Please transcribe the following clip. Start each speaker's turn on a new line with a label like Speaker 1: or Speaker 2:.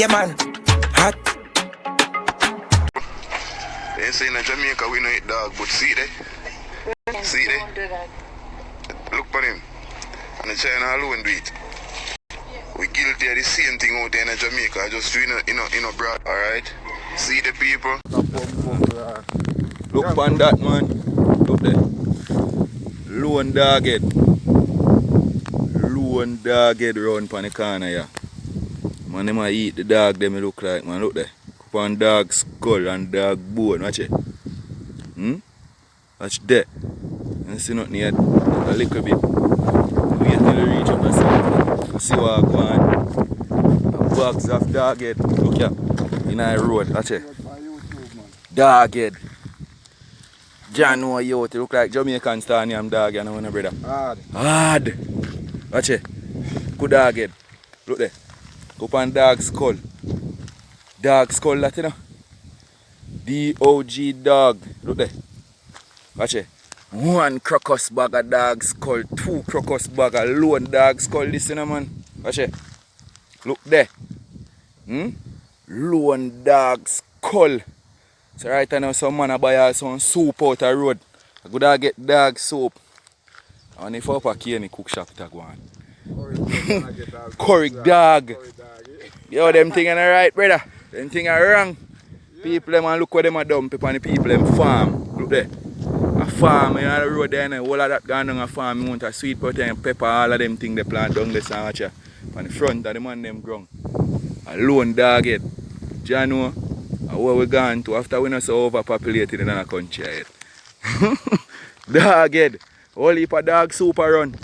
Speaker 1: Yeah, man. Hot.
Speaker 2: They say in Jamaica we don't eat dog, but see there? See there? Look for him. And the China alone do it. We guilty of the same thing out there in Jamaica, just doing it in a broad, alright? See the people? Look on that, man. Look there. Lone dog head. Lone dog head round on the corner here. Man, they might eat the dog, them look like, man. Look there. Up on dog skull and dog bone, watch it. Watch there. You see nothing yet. A little bit. Wait till you reach up and see what I go on. A box of dog head. Look here. In the road, watch it. Dog head. John know you out. Look like Jamaican star name dog, you know, brother. Hard. Watch it. Good dog head. Look there. Up on dog skull. Dog skull that, you know. D-O-G dog. Look there. Watch it. One crocus bag of dog skull. Two crocus bag of lone dog skull. Listen, you know, man. Watch it. Look there. Lone dog skull. So right now some man buy some soup out the road. I could get dog soap. And if I up a cane cook shop it go on. Curry dog. Yo, them thing are right, brother. Them thing are wrong. People them and look what them are dump on the people them farm. Look there. A farm on the road there and all of that gone down a farm. You want a sweet potato and pepper, all of them things they plant down the sandwich. On the front of the man them ground. A lone dog head. Do you know? Where we gone to after we not so overpopulated in our country yet. Dog head. Whole heap of dog soup around.